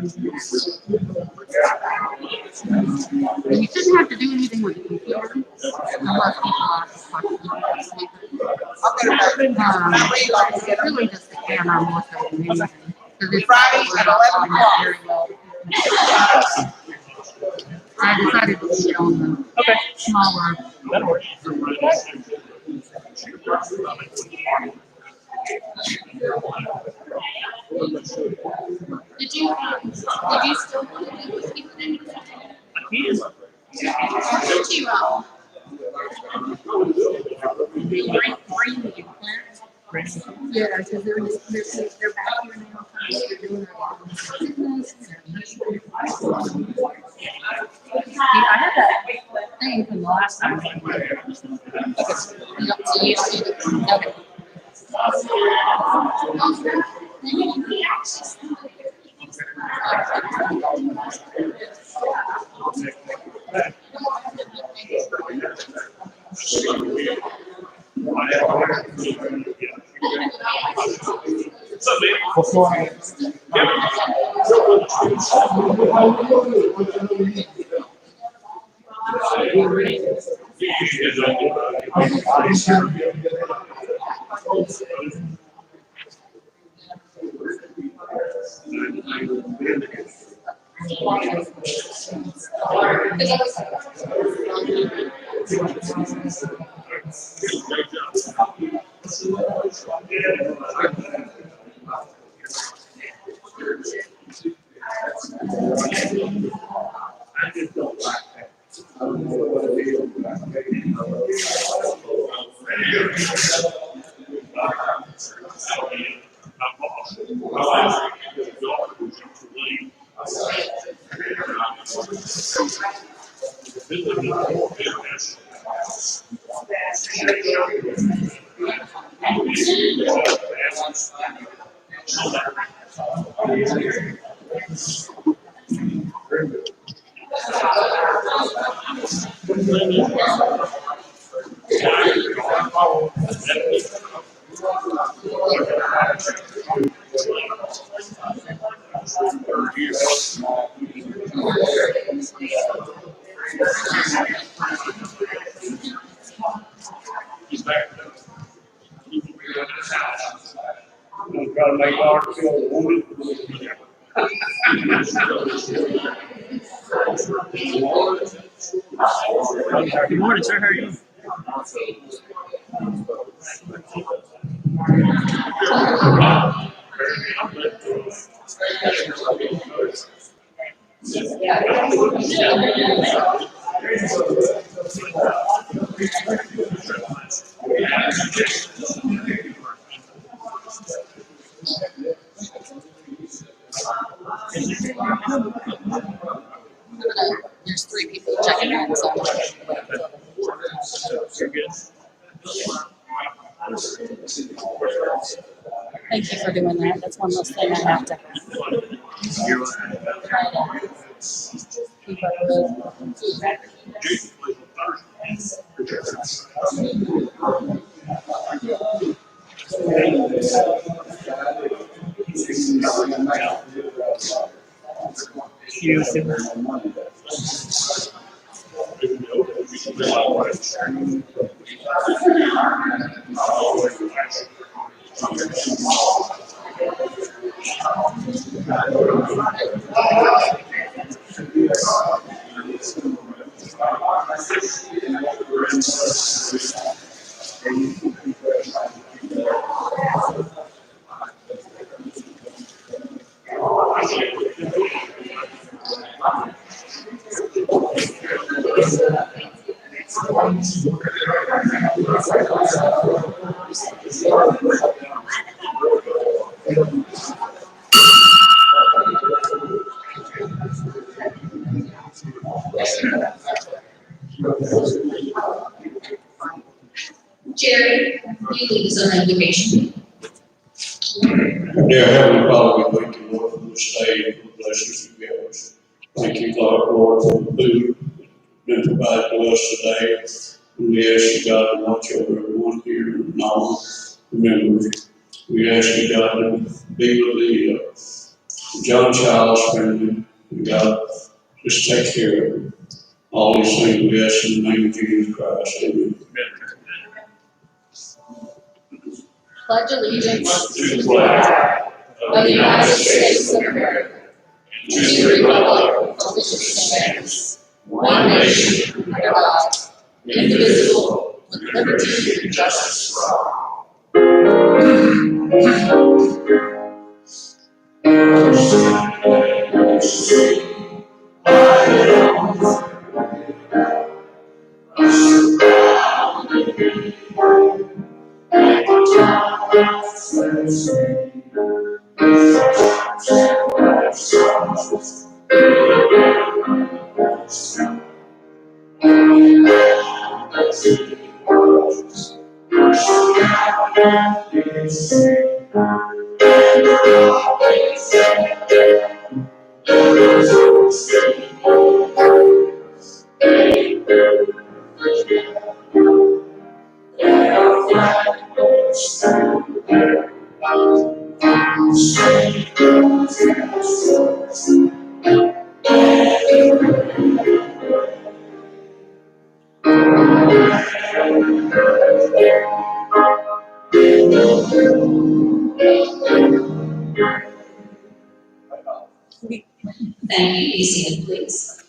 And you shouldn't have to do anything with the computer unless people ask questions. It's really just the camera more so than anything. Because it's probably not very well. I decided to leave it on the smaller. That'll work. Did you still want to do what you did? Bring the implants. Yeah, because they're back here now. They're doing their fitness. I had that thing from the last time. Okay. So you see it. Okay. What's going on? Try to make art feel wanted. Good morning, sir. How are you? There's 3 people checking in, so You're good. thank you for doing that. That's one less thing I have to You're welcome. try to keep up Jerry, you lead us on education. Dear Heavenly Father, we thank you, Lord, for this day and for the blessings you give us. Thank you, Lord, for the food been provided to us today. And we ask you, God, to watch over everyone here and all. Remember, we ask you, God, to be with the John Child's family, and God just take care of them. All these things we ask in the name of Jesus Christ. Amen. Pledge allegiance To the flag of the United States of America, and to the republic for which it stands, one nation, under God, indivisible, with liberty and justice for all. Thank you. Be seated, please.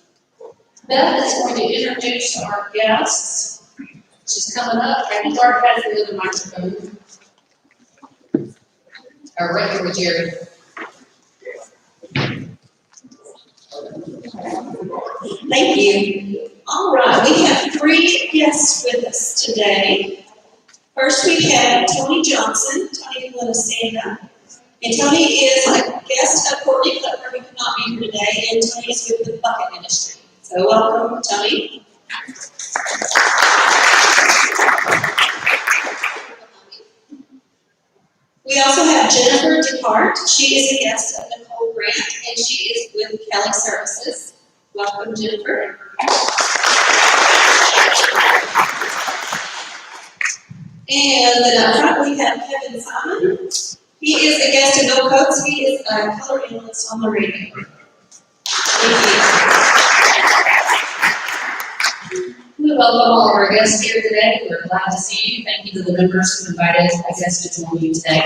Beth is going to introduce our guests. She's coming up. I think Art has the other microphone. Or right over Jerry. Thank you. All right, we have 3 guests with us today. First, we have Tony Johnson. Tony, you want to stand up? And Tony is a guest of Courtney Clipper, who could not be here today, and Tony is with the bucket industry. So welcome, Tony. We also have Jennifer DeHart. She is a guest of Nicole Grant, and she is with Kelly Services. Welcome, Jennifer. And then up front we have Kevin Simon. He is a guest of Bill Coates. He is a color analyst on the radio. We welcome all of our guests here today. We're glad to see you. Thank you to the members who invited us guests to join you today.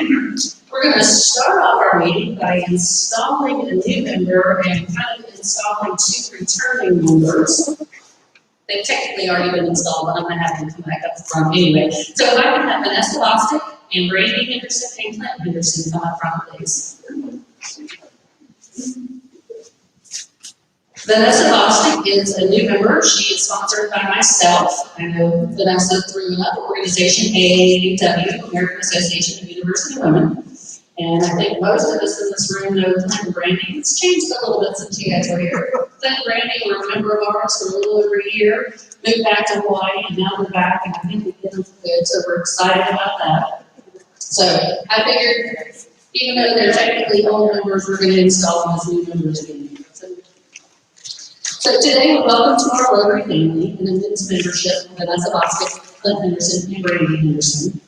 We're going to start off our meeting by installing a new member and kind of installing 2 returning members. They've technically already been installed, but I'm going to have them come back up front anyway. So if I can have Vanessa Bostic and Brandy Henderson and Clinton Henderson come up front, please. Vanessa Bostic is a new member. She is sponsored by myself. I know Vanessa through another organization, AAW, American Association of University Women. And I think most of us in this room know Clint and Brandy. It's changed a little bit since you guys were here. Clint and Brandy were a member of ours for a little over a year, moved back to Hawaii, and now they're back, and I think we get them for good, so we're excited about that. So I figured, even though they're technically old members, we're going to install them as new members again. So today, we welcome to our Rotary family and immense membership of Vanessa Bostic, Clint Henderson, and Brandy Henderson.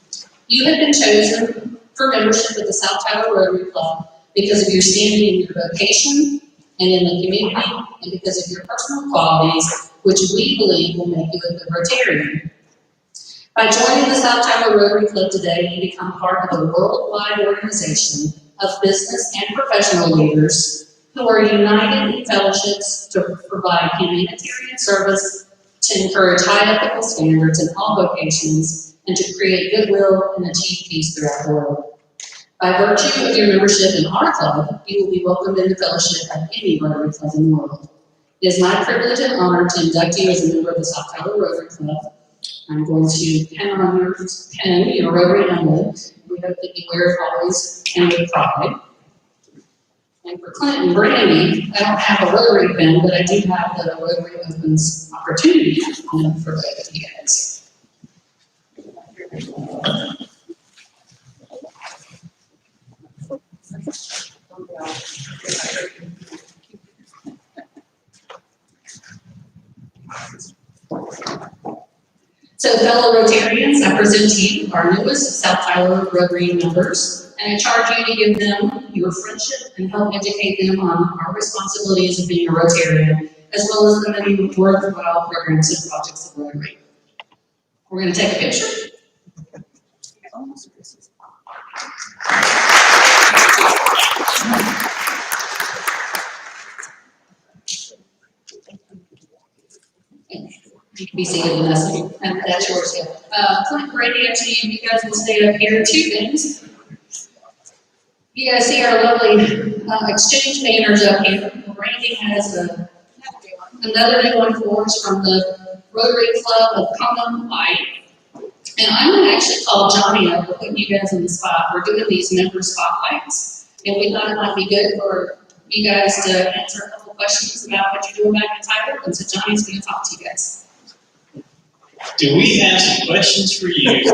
You have been chosen for membership with the South Tyler Rotary Club because of your standing in your vocation and in the community, and because of your personal qualities, which we believe will make you a good Rotarian. By joining the South Tyler Rotary Club today, you become part of a worldwide organization of business and professional leaders who are united in fellowships to provide humanitarian service, to encourage high ethical standards in all vocations, and to create goodwill and achieve peace throughout the world. By virtue of your membership in our club, you will be welcomed in the fellowship of any Rotary Club in the world. It is my privilege and honor to induct you as a member of the South Tyler Rotary Club. I'm going to pen on your Rotary emblem. We hope that you wear it always and with pride. And for Clint and Brandy, I don't have a Rotary pen, but I do have the Rotary Opens opportunity pen for both of you guys. So fellow Rotarians, I present to you our newest South Tyler Rotary members, And I charge you to give them your friendship and help educate them on our responsibilities of being a Rotarian, as well as the many worthwhile programs and projects of Rotary. We're going to take a picture. You can be seated, Vanessa, and that's yours. Clint, Brady, actually, you guys will stay up here. Two things. You guys see our lovely exchange banners up here. Randy has another new one for us from the Rotary Club of Congo, Hawaii. And I'm going to actually call Johnny up. We're putting you guys on the spot. We're doing these member spotlights. And we thought it might be good for you guys to answer a couple questions about what you're doing back in Tyler. And so Johnny's going to talk to you guys. Do we have some questions for you?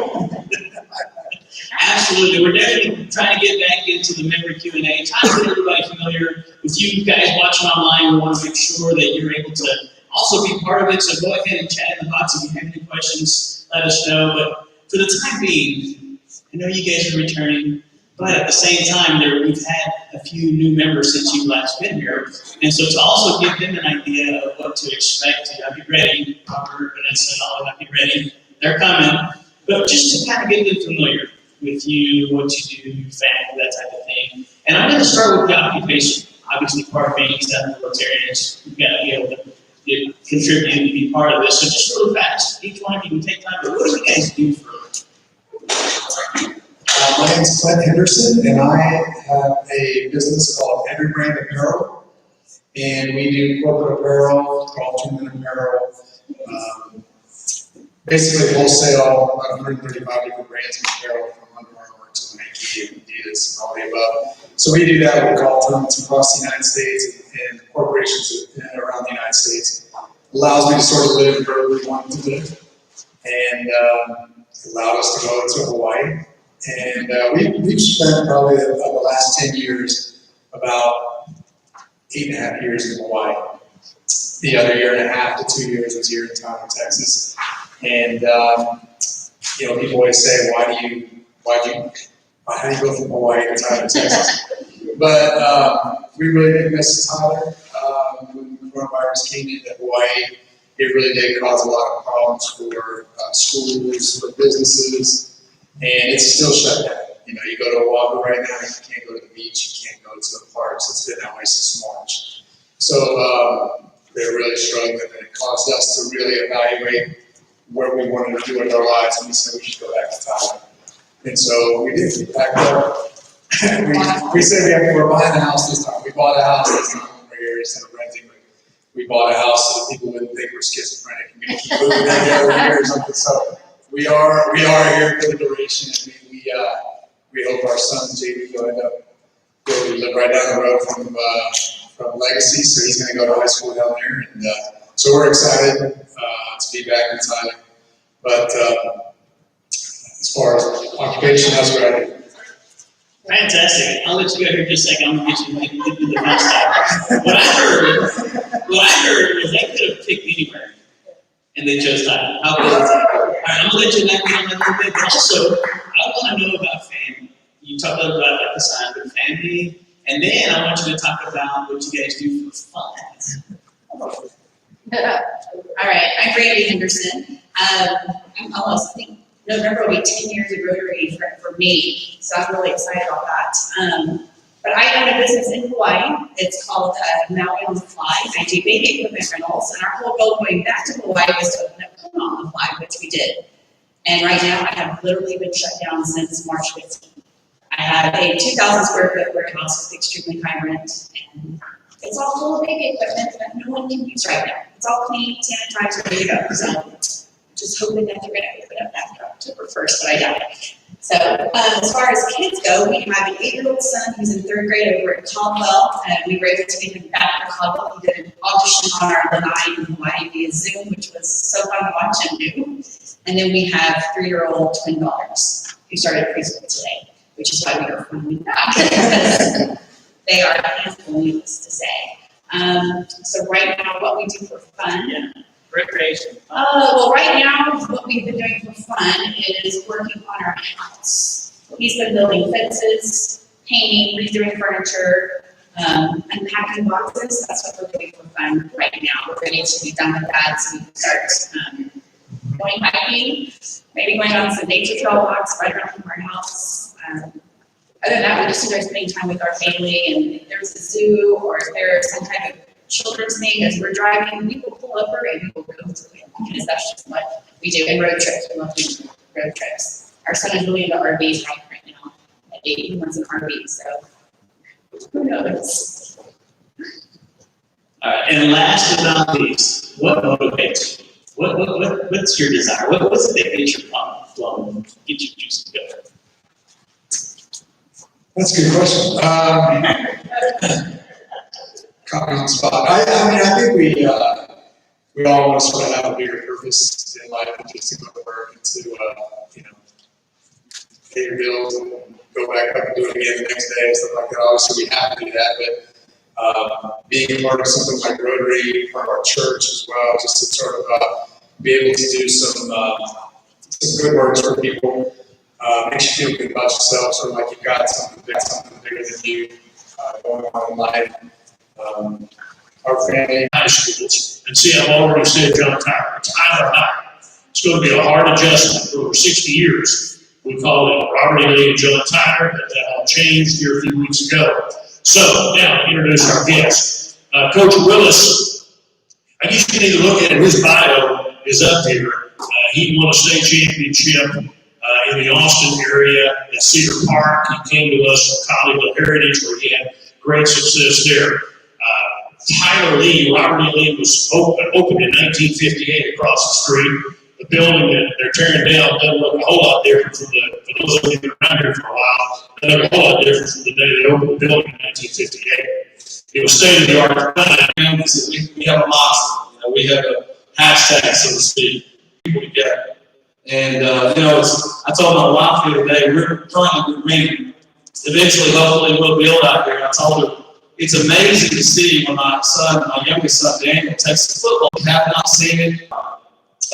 Absolutely. We're definitely trying to get back into the member Q&A, trying to get everybody familiar with you guys watching online. We want to make sure that you're able to also be part of it. So go ahead and chat in the box if you have any questions. Let us know. But for the time being, I know you guys are returning, but at the same time, we've had a few new members since you've last been here. And so to also give them an idea of what to expect, be ready. Robert, Vanessa, and all of them, be ready. They're coming. But just to kind of get them familiar with you, what you do, your family, that type of thing. And I'm going to start with the occupation. Obviously, part of being Southern Rotarians, you've got to be able to contribute and be part of this. So just really fast, each one of you can take time. But what do you guys do for a living? My name is Clint Henderson, and I have a business called Every Brand Apparel. And we do corporate apparel, all-women apparel, basically wholesale, about 135 different brands of apparel, from Under Armour to Nike and Adidas and all the above. So we do that with golf tournaments across the United States and corporations around the United States. Allows me to sort of live where we want to live, and allowed us to go to Hawaii. And we've spent probably the last 10 years, about 8.5 years in Hawaii. The other 1.5 to 2 years was here in Tyler, Texas. And people always say, how do you go from Hawaii to Tyler, Texas? But we really did miss Tyler. When the coronavirus came into Hawaii, it really did cause a lot of problems for schools, for businesses, and it's still shut down. You go to Oahu right now, you can't go to the beach, you can't go to the parks. It's been that way since March. So they're really struggling, and it caused us to really evaluate where we wanted to do with our lives, and we said we should go back to Tyler. And so we did. We packed up. we said we're buying a house this time. We bought a house this time over here instead of renting. We bought a house so that people wouldn't think we're schizophrenic and going to keep moving every year or something. So we are here for the duration, and we hope our son JB will end up going to live right down the road from Legacy, so he's going to go to high school down there, and so we're excited to be back in Tyler. But as far as occupation, that's what I do. Fantastic. I'll let you go here just a second. I'm going to get you into the fun stuff. What I heard was they could have picked anywhere, and they chose Tyler. How cool is that? All right, I'm going to let you elaborate on that a little bit, but also, I want to know about family. You talked about like the sign of family, and then I want you to talk about what you guys do for fun. All right, I'm Brady Henderson. I'm almost, I think November will be 10 years of Rotary for me, so I'm really excited about that. But I own a business in Hawaii. It's called Maui on the Fly. I do baby equipment rentals, and our whole goal going back to Hawaii was to open up Kona on the Fly, which we did. And right now, I have literally been shut down since March 15th. I have a 2,000 square foot warehouse with extremely high rent, and it's all full of baby equipment that no one can use right now. It's all clean, sanitized, ready to go. So just hoping that they're going to open up after October 1st, but I doubt it. So as far as kids go, we have an 8-year-old son who's in 3rd grade over at Caldwell, and we were able to get him back to Caldwell. He did an audition on our lanai in Hawaii via Zoom, which was so fun to watch him do. And then we have 3-year-old twin daughters who started preschool today, which is why we are finally back. They are handful, needless to say. So right now, what we do for fun. Yeah. Recreation. Well, right now, what we've been doing for fun is working on our house. He's been building fences, painting, redoing furniture, unpacking boxes. That's what we're doing for fun right now. We're ready to be done with that, so we can start going hiking, maybe going on some nature trail walks right around from our house. Other than that, we just enjoy spending time with our family, and if there's a zoo or if there's some kind of children's thing as we're driving, we will pull over and we will go to it, because that's just what we do. And road trips, we love doing road trips. Our son is really into RVs right now. At 8, he wants an RV, so who knows? And last but not least, what motivates you? What's your desire? What's it that gets your pump flowing, get your juice to go? That's a good question. Caught me on the spot. I mean, I think we all want to sort of have a bigger purpose in life than just to go to work and to, pay your bills and go back up and do it again the next day and stuff like that. Obviously, we have to do that, but being a part of something like Rotary, part of our church as well, just to sort of be able to do some good works for people, makes you feel good about yourself, sort of like you've got something bigger than you going on in life. Our family. High schools, and see, I've already said John Tyler, it's Tyler High. It's going to be a hard adjustment for over 60 years. We called it Robert E. Lee and John Tyler, but that all changed here a few weeks ago. So, now, introduce our guest. Coach Willis, I guess you need to look at it, his bio is up here. He won a state championship in the Austin area at Cedar Park. He came to us from Colleyville Heritage, where he had great success there. Tyler Lee, Robert E. Lee was opened in 1958 across the street. The building that they're tearing down doesn't look a whole lot different from for those of you that have been around here for a while, it doesn't look a whole lot different from the day they opened the building in 1958. It was state-of-the-art. We have a mantra, we have a hashtag, so to speak, people together. And, I told my wife the other day, we're currently renting. Eventually, hopefully, we'll build out here. I told her, it's amazing to see when my youngest son, Daniel, takes the football. I have not seen it.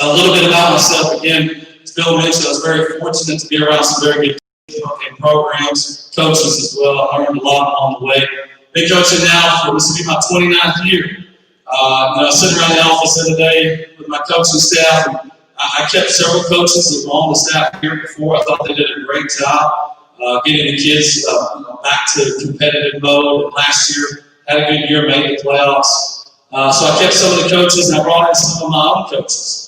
A little bit about myself, again, as Bill mentioned, I was very fortunate to be around some very good programs, coaches as well. I learned a lot along the way. Been coaching now for, this will be my 29th year. I was sitting around the office the other day with my coaching staff, and I kept several coaches that were on the staff here before. I thought they did a great job getting the kids back to competitive mode. And last year, had a good year, made the playoffs. So I kept some of the coaches, and I brought in some of my own coaches.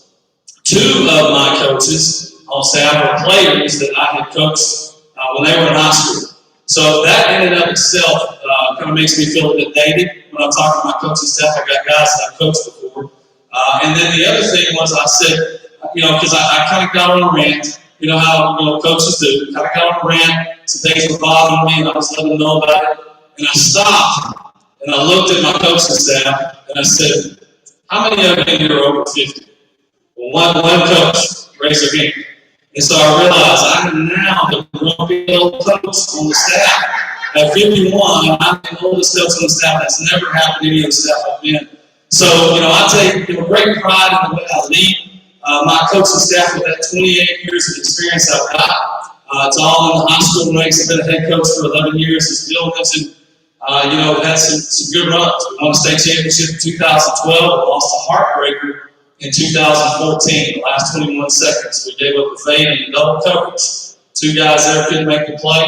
2 of my coaches on staff were players that I had coached when they were in high school. So that in and of itself kind of makes me feel a bit dated when I'm talking to my coaching staff. I got guys that I've coached before. And then the other thing was I said, because I kind of got on a rant. You know how coaches do. Kind of got on a rant. Some things were bothering me, and I was letting them know about it. And I stopped, and I looked at my coaching staff, and I said, how many of you are over 50? Well, one coach raised their hand. And so I realized I am now the old coach on the staff. At 51, I'm the oldest coach on the staff. That's never happened to any of the staff I've been. So, I take great pride in the way I lead my coaching staff with that 28 years of experience I've got. It's all in the high school ranks. I've been a head coach for 11 years. As Bill mentioned, we've had some good runs. We won a state championship in 2012. We lost a heartbreaker in 2014, the last 21 seconds. We gave up a fade and double coverage. 2 guys there couldn't make the play.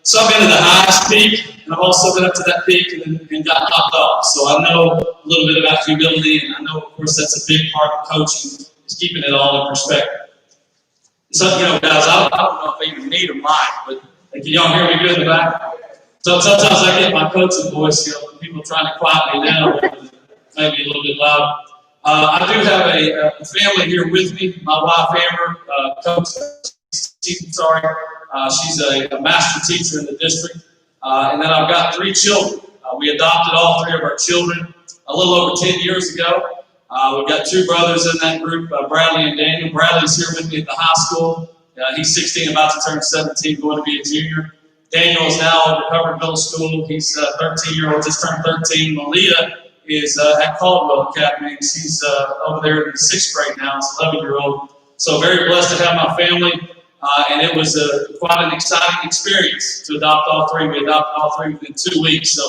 So I've been to the highest peak, and I've also been up to that peak and got knocked off. So I know a little bit about humility, and I know, of course, that's a big part of coaching, is keeping it all in perspective. So, guys, I don't know if I even need a mic, but can y'all hear me good in the back? So sometimes I get my coaching voice, people trying to quiet me down, maybe a little bit loud. I do have a family here with me. My wife, Amber, she's a master teacher in the district. And then I've got 3 children. We adopted all 3 of our children a little over 10 years ago. We've got 2 brothers in that group, Bradley and Daniel. Bradley's here with me at the high school. He's 16, about to turn 17, going to be a junior. Daniel is now at Recovery Middle School. He's a 13-year-old, just turned 13. Malia is at Caldwell Academy. She's over there in the 6th grade now. She's 11-year-old. So very blessed to have my family. And it was quite an exciting experience to adopt all three. We adopted all three within 2 weeks. So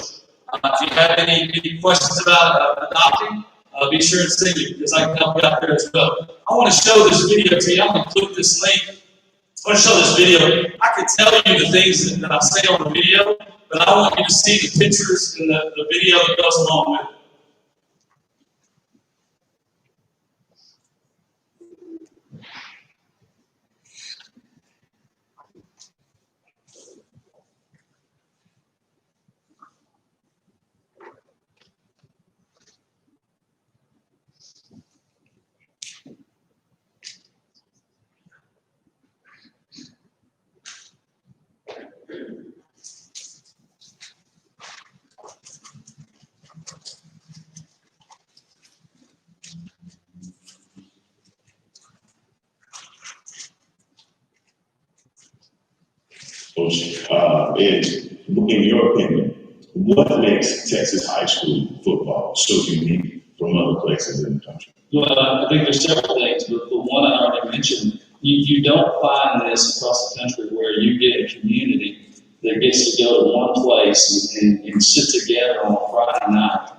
if you have any questions about adopting, be sure to see me because I can help you out there as well. I want to show this video to you. I'm going to click this link. I want to show this video. I could tell you the things that I say on the video, but I want you to see the pictures and the video that goes along with it. Coach, in your opinion, what makes Texas high school football so unique from other places in the country? Well, I think there's several things, but the one I already mentioned, you don't find this across the country where you get a community that gets to go to one place and sit together on a Friday night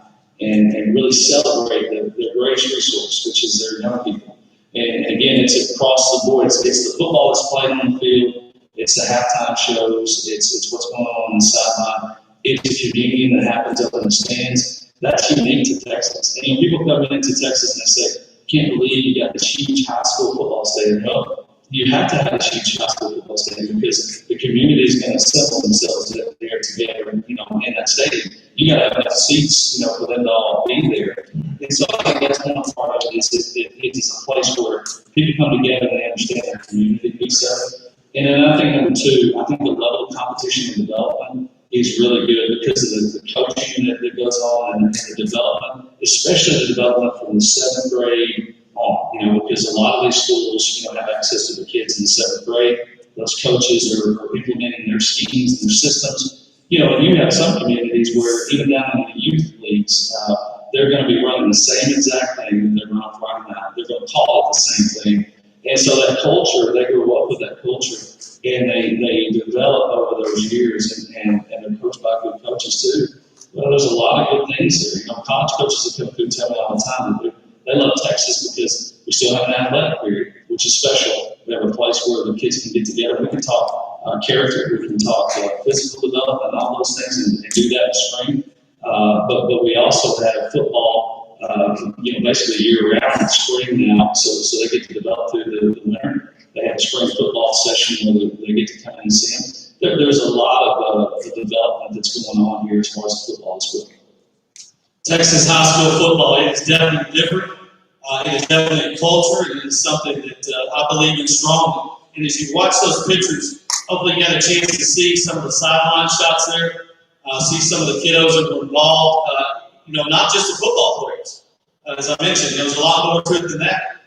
and really celebrate their greatest resource, which is their young people. And again, it's across the board. It's the football that's played on the field. It's the halftime shows. It's what's going on the sideline. It's the communion that happens up in the stands. That's unique to Texas. And people come into Texas and they say, "Can't believe you got this huge high school football stadium." Well, you have to have this huge high school football stadium because the community is going to assemble themselves there together, in that stadium. You got to have enough seats, for them to all be there. And so I think that's one part of it is it is a place where people come together and they understand their community piece of it. And then I think number two, I think the level of competition and development is really good because of the coaching that goes on and the development, especially the development from the 7th grade on, because a lot of these schools, have access to the kids in the 7th grade. Those coaches are implementing their schemes and their systems. And you have some communities where even down in the youth leagues, they're going to be running the same exact thing that they're running Friday night. They're going to call it the same thing. And so that culture, they grow up with that culture, and they develop over those years, and they're coached by good coaches too. Well, there's a lot of good things here. College coaches that come through tell me all the time that they love Texas because we still have an athletic period, which is special. We have a place where the kids can get together. We can talk character, we can talk physical development, and all those things, and do that in spring. But we also have football. Basically year-round spring now, so they get to develop through the winter. They have a spring football session where they get to come in and see them. There's a lot of development that's going on here as far as football is concerned. Texas high school football is definitely different. It is definitely a culture. It is something that I believe in strongly. And as you watch those pictures, hopefully you got a chance to see some of the sideline shots there, see some of the kiddos that were involved. Not just the football players. As I mentioned, there's a lot more to it than that.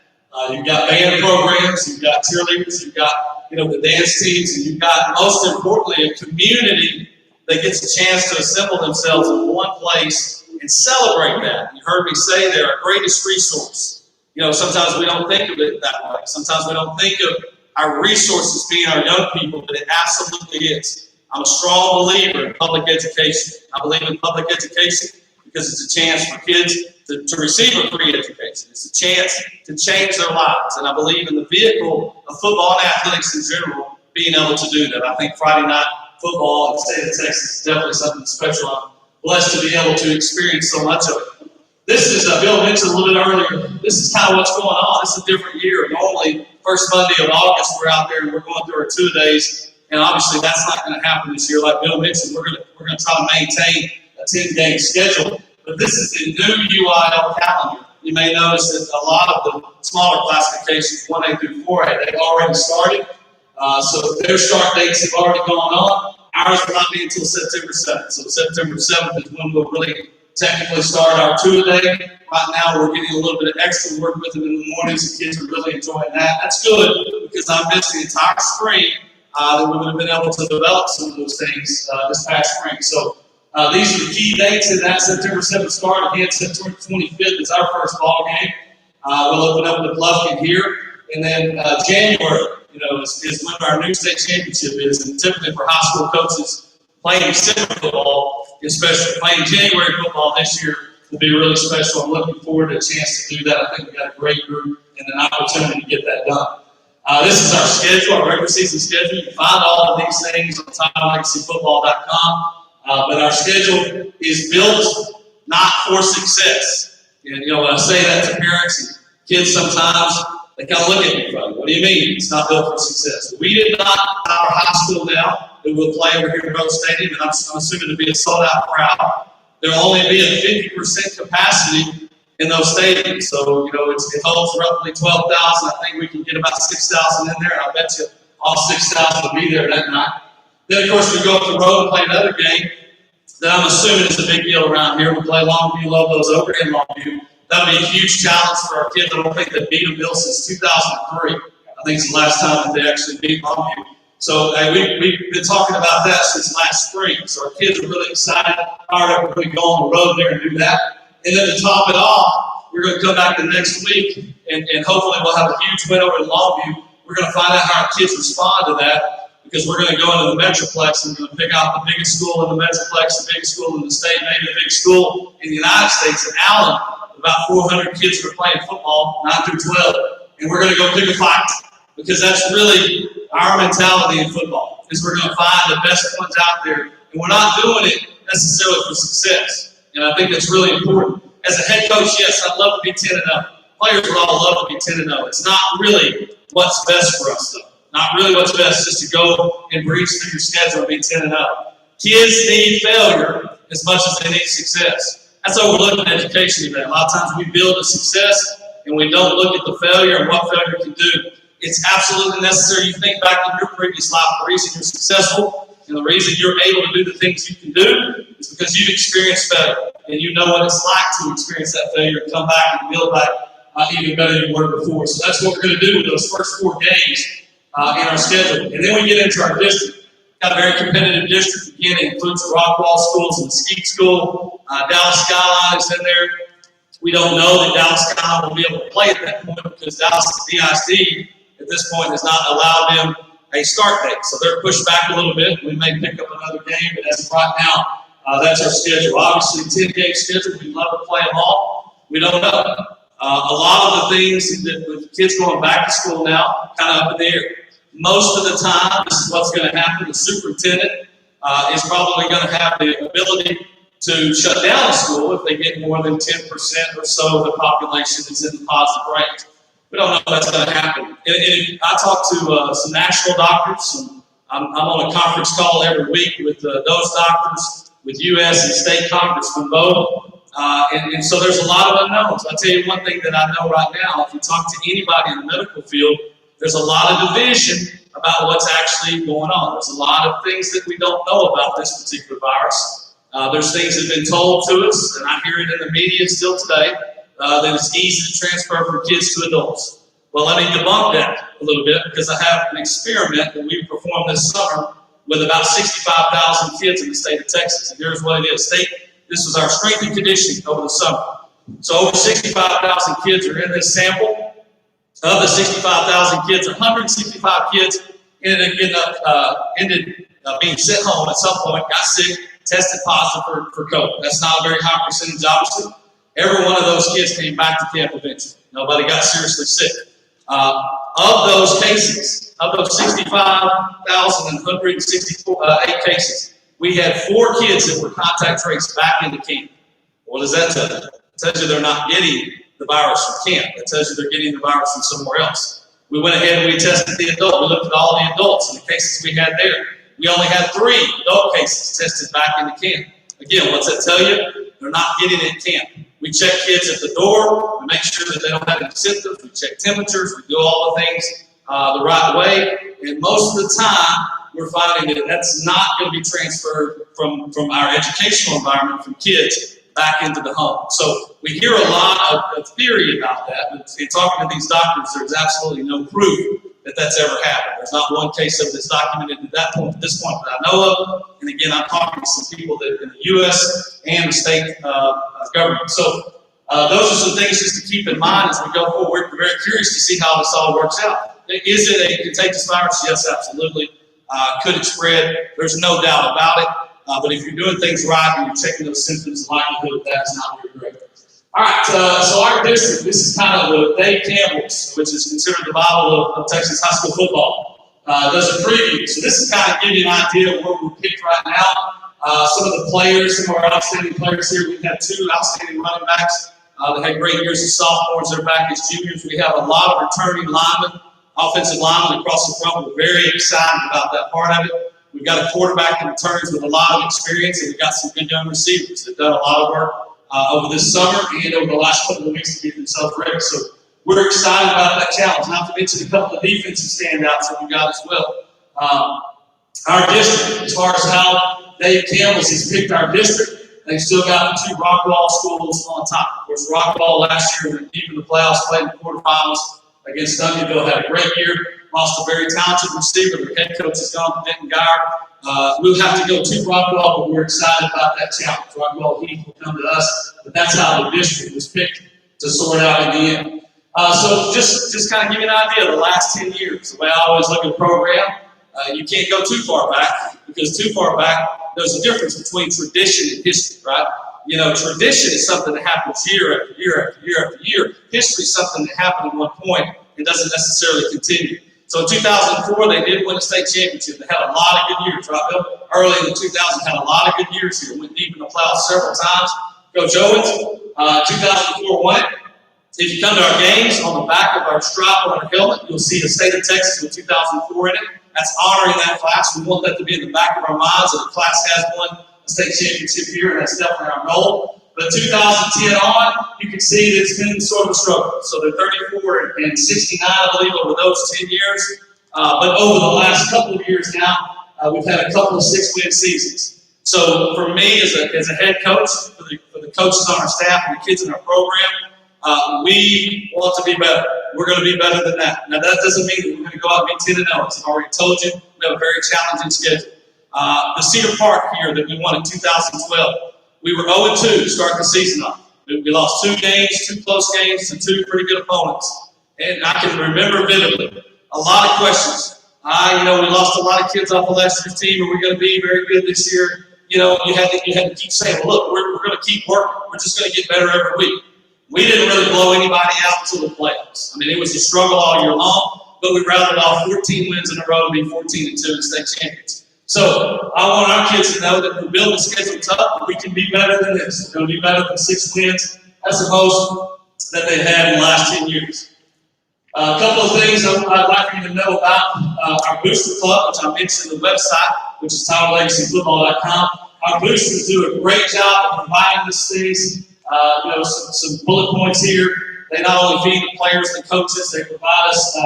You've got band programs, you've got cheerleaders, you've got, the dance teams, and you've got, most importantly, a community that gets a chance to assemble themselves in one place and celebrate that. You heard me say they're our greatest resource. Sometimes we don't think of it that way. Sometimes we don't think of our resources being our young people, but it absolutely is. I'm a strong believer in public education. I believe in public education because it's a chance for kids to receive a free education. It's a chance to change their lives. And I believe in the vehicle of football and athletics in general being able to do that. I think Friday night football in the state of Texas is definitely something special. I'm blessed to be able to experience so much of it. This is, Bill mentioned a little bit earlier, this is kind of what's going on. This is a different year. Normally, first Monday of August, we're out there and we're going through our 2-a-days. And obviously, that's not going to happen this year. Like Bill mentioned, we're going to try to maintain a 10-game schedule. But this is the new UIL calendar. You may notice that a lot of the smaller classifications, 1A through 4A, they've already started. So their start dates have already gone on. Ours will not be until September 7th. So September 7th is when we'll really technically start our 2-a-day. Right now, we're getting a little bit of extra work with them in the mornings. The kids are really enjoying that. That's good because I missed the entire spring that we would have been able to develop some of those things this past spring. So these are the key dates in that September 7th start. Again, September 25th is our first ball game. We'll open up with Bluffkin here. And then January, is when our new state championship is, and typically for high school coaches playing December football, especially playing January football this year, will be really special. I'm looking forward to a chance to do that. I think we've got a great group and an opportunity to get that done. This is our schedule, our regular season schedule. You can find all of these things on TireLegacyFootball.com. But our schedule is built not for success. And when I say that to parents and kids sometimes, they kind of look at me funny. What do you mean it's not built for success? We did not have our high school now that will play over here in Rose Stadium, and I'm assuming to be a sold-out crowd. There will only be a 50% capacity in those stadiums. So, it holds roughly 12,000. I think we can get about 6,000 in there. I bet you all 6,000 will be there that night. Then, of course, we go up the road and play another game that I'm assuming is a big deal around here. We play Longview Lobos over in Longview. That'll be a huge challenge for our kids. I don't think they've beat them, Bill, since 2003. I think it's the last time that they actually beat Longview. So we've been talking about that since last spring. So our kids are really excited, fired up, we're going to go on the road there and do that. And then to top it off, we're going to come back the next week, and hopefully we'll have a huge win over in Longview. We're going to find out how our kids respond to that, because we're going to go into the Metroplex and we're going to pick out the biggest school in the Metroplex, the biggest school in the state, maybe the biggest school in the United States, in Allen. About 400 kids are playing football, 9 through 12, and we're going to go pick a fight, because that's really our mentality in football, is we're going to find the best ones out there, and we're not doing it necessarily for success. And I think that's really important. As a head coach, yes, I'd love to be 10-0. Players would all love to be 10-0. It's not really what's best for us, though. Not really what's best, just to go and breeze through your schedule and be 10-0. Kids need failure as much as they need success. That's overlooked in education today. A lot of times we build a success and we don't look at the failure and what failure can do. It's absolutely necessary. You think back in your previous life, the reason you're successful and the reason you're able to do the things you can do is because you've experienced failure, and you know what it's like to experience that failure and come back and build back even better than you were before. So that's what we're going to do with those first 4 games in our schedule. And then we get into our district. Got a very competitive district. Again, it includes the Rockwall schools and Mesquite School. Dallas Skyline is in there. We don't know that Dallas Skyline will be able to play at that point, because Dallas DISD at this point has not allowed them a start date. So they're pushed back a little bit. We may pick up another game, but as of right now, that's our schedule. Obviously, 10-game schedule. We'd love to play them all. We don't know. A lot of the things that with kids going back to school now, kind of up in the air. Most of the time, this is what's going to happen. The superintendent is probably going to have the ability to shut down a school if they get more than 10% or so of the population is in the positive range. We don't know if that's going to happen. And I talk to some national doctors. I'm on a conference call every week with those doctors, with U.S. and state congressmen both. And so there's a lot of unknowns. I'll tell you one thing that I know right now. If you talk to anybody in the medical field, there's a lot of division about what's actually going on. There's a lot of things that we don't know about this particular virus. There's things that have been told to us, and I hear it in the media still today, that it's easy to transfer from kids to adults. Well, let me debunk that a little bit, because I have an experiment that we performed this summer with about 65,000 kids in the state of Texas. And here's what it is. This was our strength and conditioning over the summer. So over 65,000 kids are in this sample. Of the 65,000 kids, 165 kids ended being sent home at some point, got sick, tested positive for COVID. That's not a very high percentage, obviously. Every one of those kids came back to camp eventually. Nobody got seriously sick. Of those cases, of those 65,168 cases, we had 4 kids that were contact traced back into camp. What does that tell you? It tells you they're not getting the virus from camp. That tells you they're getting the virus from somewhere else. We went ahead and we tested the adult. We looked at all the adults and the cases we had there. We only had 3 adult cases tested back into camp. Again, what's that tell you? They're not getting it in camp. We check kids at the door. We make sure that they don't have any symptoms. We check temperatures. We do all the things the right way. And most of the time, we're finding that that's not going to be transferred from our educational environment, from kids, back into the home. So we hear a lot of theory about that, but in talking to these doctors, there's absolutely no proof that that's ever happened. There's not one case of this documented at this point that I know of. And again, I'm talking to some people that in the U.S. and the state government. So those are some things just to keep in mind as we go forward. We're very curious to see how this all works out. Is it a contagious virus? Yes, absolutely. Could it spread? There's no doubt about it. But if you're doing things right and you're checking those symptoms, the likelihood of that is not very great. All right, so our district, this is kind of the Dave Campbell's, which is considered the Bible of Texas high school football. Does a preview. So this is kind of give you an idea of where we're picked right now. Some of the players, some of our outstanding players here. We've had 2 outstanding running backs that had great years as sophomores. They're back as juniors. We have a lot of returning linemen, offensive linemen across the front. We're very excited about that part of it. We've got a quarterback that returns with a lot of experience, and we've got some good young receivers that have done a lot of work over this summer and over the last couple of weeks to get themselves ready. So we're excited about that challenge, not to mention a couple of defensive standouts that we got as well. Our district, as far as how Dave Campbell's has picked our district, they've still got the 2 Rockwall schools on top. Of course, Rockwall last year went deep in the playoffs, played in the quarterfinals against Duncanville, had a great year, lost a very talented receiver. Their head coach has gone to Denton Geyer. We'll have to go to Rockwall, but we're excited about that challenge. Rockwall Heath will come to us, but that's how the district was picked to sort out in the end. So just kind of give you an idea of the last 10 years. The way I always look at a program, you can't go too far back, because too far back, there's a difference between tradition and history, right? You know, tradition is something that happens year after year after year after year. History is something that happened at one point and doesn't necessarily continue. So in 2004, they did win a state championship. They had a lot of good years, right, Bill? Early in the 2000s, had a lot of good years here. Went deep in the playoffs several times. Coach Owens, 2004 won it. If you come to our games, on the back of our stripe on our helmet, you'll see the state of Texas with 2004 in it. That's honoring that class. We want that to be in the back of our minds, that the class has won a state championship here, and that's definitely our goal. But 2010 on, you can see that it's been sort of a struggle. So they're 34 and 69, I believe, over those 10 years. But over the last couple of years now, we've had a couple of 6-win seasons. So for me, as a head coach, for the coaches on our staff and the kids in our program, we want to be better. We're going to be better than that. Now, that doesn't mean that we're going to go out and be 10-0. As I've already told you, we have a very challenging schedule. The Cedar Park here that we won in 2012, we were 0-2 to start the season off. We lost 2 games, 2 close games to 2 pretty good opponents. And I can remember vividly a lot of questions. We lost a lot of kids off of last year's team. Are we going to be very good this year? You had to keep saying, well, look, we're going to keep working. We're just going to get better every week. We didn't really blow anybody out until the playoffs. I mean, it was a struggle all year long, but we rounded off 14 wins in a row to be 14-2 and state champions. So I want our kids to know that we're building the schedule tough, but we can be better than this. We're going to be better than 6 wins. That's the most that they've had in the last 10 years. A couple of things I'd like you to know about our Booster Club, which I mentioned on the website, which is TireLegacyFootball.com. Our boosters do a great job of providing these things. Some bullet points here. They not only feed the players and coaches, they provide us,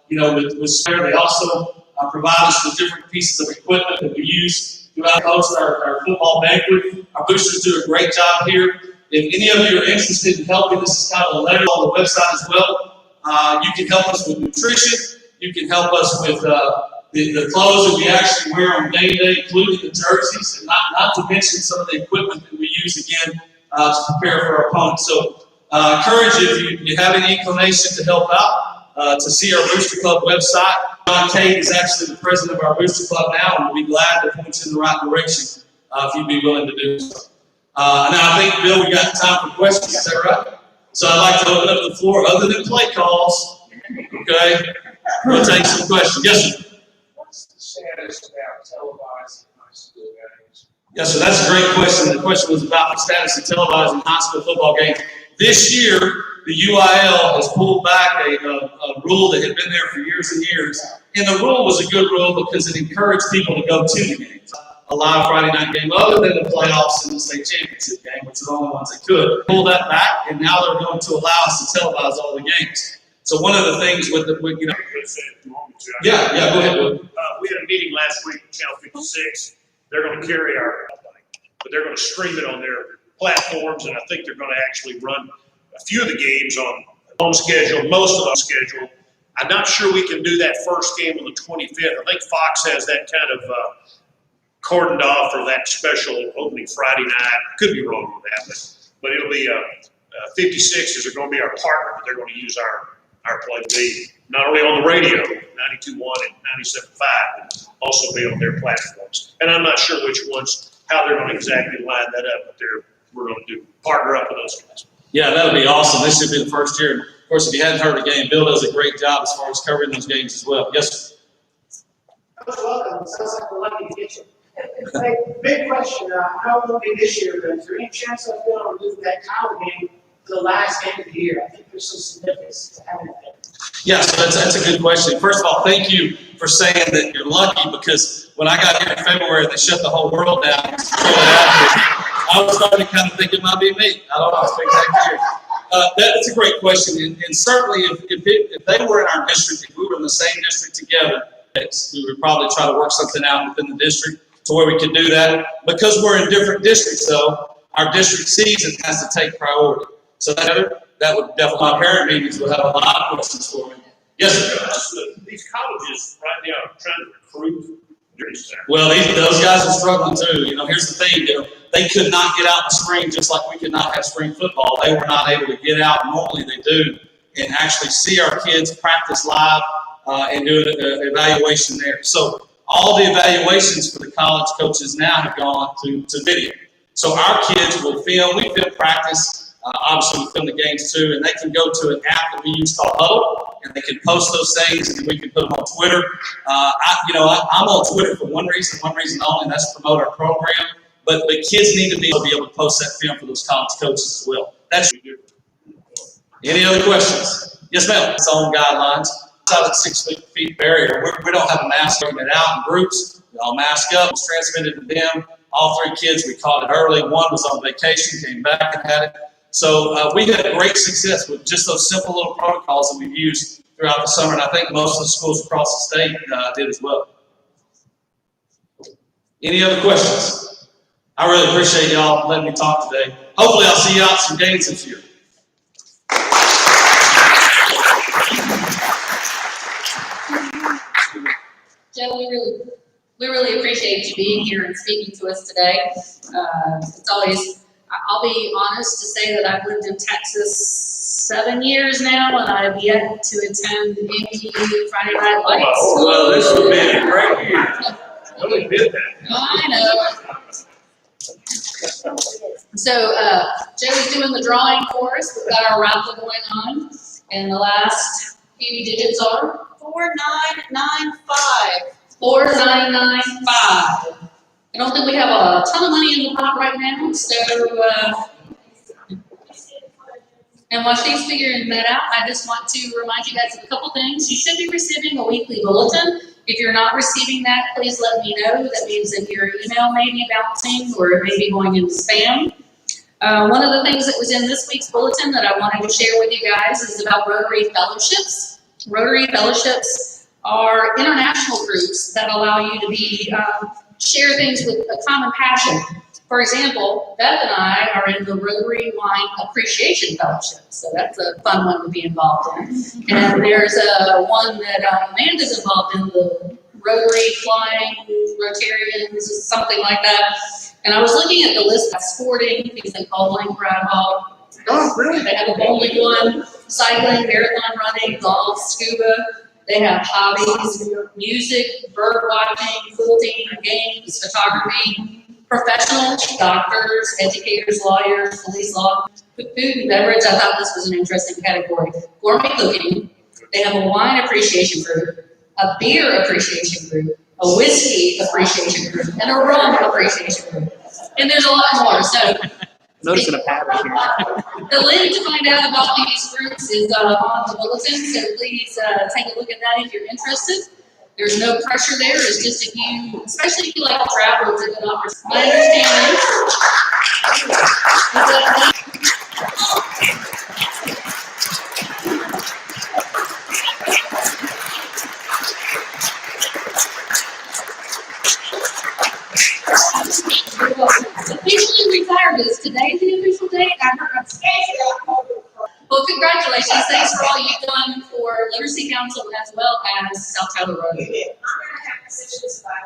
with spare. They also provide us with different pieces of equipment that we use throughout our football banquet. Our boosters do a great job here. If any of you are interested in helping, this is kind of a letter on the website as well. You can help us with nutrition. You can help us with the clothes that we actually wear on day to day, including the jerseys, and not to mention some of the equipment that we use again to prepare for our opponents. So encourage you, if you have any inclination to help out, to see our Booster Club website. John Cade is actually the president of our Booster Club now, and we'll be glad to point you in the right direction if you'd be willing to do so. Now, I think, Bill, we got time for questions. Is that right? So I'd like to open up the floor, other than play calls. Okay? We'll take some questions. Yes, sir. What's the status about televising high school games? Yes, sir. That's a great question. The question was about the status of televising high school football games. This year, the UIL has pulled back a rule that had been there for years and years. And the rule was a good rule because it encouraged people to go to the games. A live Friday night game, other than the playoffs and the state championship game, which are the only ones that could. Pull that back, and now they're going to allow us to televise all the games. So one of the things Yeah, go ahead, Will. We had a meeting last week with Channel 56. They're going to carry our, but they're going to stream it on their platforms, and I think they're going to actually run a few of the games on schedule, most of them schedule. I'm not sure we can do that first game on the 25th. I think Fox has that kind of cordoned off for that special opening Friday night. Could be wrong with that, but it'll be 56ers are going to be our partner, but they're going to use our our play be not only on the radio, 92.1 and 97.5, but also be on their platforms. And I'm not sure which ones, how they're going to exactly line that up, but we're going to partner up with those guys. Yeah, that would be awesome. This should be the first year. Of course, if you hadn't heard the game, Bill does a great job as far as covering those games as well. Yes, sir. Coach, welcome. Sounds like we're lucky to get you. Hey, big question. How will it be this year, but is there any chance of being able to do that college game for the last game of the year? I think there's some significance to having it there. Yeah, so that's a good question. First of all, thank you for saying that you're lucky, because when I got here in February, they shut the whole world down. I was starting to kind of think it might be me. I don't know. It's been that year. That's a great question, and certainly if they were in our district, if we were in the same district together, we would probably try to work something out within the district to where we could do that. Because we're in different districts, though, our district season has to take priority. So that would definitely, my parent meetings would have a lot of questions for me. Yes, sir. These colleges right now are trying to recruit during this time. Well, those guys are struggling too. Here's the thing, they could not get out in the spring just like we could not have spring football. They were not able to get out, normally they do, and actually see our kids practice live and do an evaluation there. So all the evaluations for the college coaches now have gone to video. So our kids will film, we film practice, obviously we film the games too, and they can go to an app that we use called Huddle, and they can post those things, and we can put them on Twitter. I'm on Twitter for one reason only, and that's to promote our program. But the kids need to be able to post that film for those college coaches as well. That's any other questions? Yes, ma'am. It's on guidelines. Outside of the 6 feet barrier, we don't have a mask taking it out in groups. We all mask up. It's transmitted to them. All 3 kids, we caught it early. One was on vacation, came back and had it. So we had great success with just those simple little protocols that we've used throughout the summer, and I think most of the schools across the state did as well. Any other questions? I really appreciate y'all letting me talk today. Hopefully I'll see you out some games this year. Joe, we really appreciate you being here and speaking to us today. It's always, I'll be honest to say that I've lived in Texas 7 years now, and I've yet to attend any Friday Night Lights. Oh, well, this has been a great year. Really did that. I know. So Joe's doing the drawing for us. We've got our raffle going on, and the last few digits are 4995. 4995. I don't think we have a ton of money in the pot right now, so and while she's figuring that out, I just want to remind you guys of a couple things. You should be receiving a weekly bulletin. If you're not receiving that, please let me know. That means that your email may be bouncing or it may be going into spam. One of the things that was in this week's bulletin that I wanted to share with you guys is about Rotary Fellowships. Rotary Fellowships are international groups that allow you to share things with a common passion. For example, Beth and I are in the Rotary Wine Appreciation Fellowship, so that's a fun one to be involved in. And there's one that Amanda's involved in, the Rotary Flying Rotarians, something like that. And I was looking at the list of sporting, things like bowling, groundhog. Oh, really? They have a bowling one, cycling, marathon running, golf, scuba. They have hobbies, music, bird watching, quilting, games, photography. Professional, doctors, educators, lawyers, police law, food and beverage. I thought this was an interesting category. Gourmet cooking. They have a wine appreciation group, a beer appreciation group, a whiskey appreciation group, and a rum appreciation group. And there's a lot more. So Noticing a pattern here. the link to find out about these groups is on the bulletin. So please take a look at that if you're interested. There's no pressure there. It's just if you, especially if you like to travel, it's a good opportunity. My understanding officially retired. Is today the official date? Well, congratulations. Thanks for all you've done for Literacy Council as well as South Tyler Road. I'm going to have positions about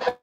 it.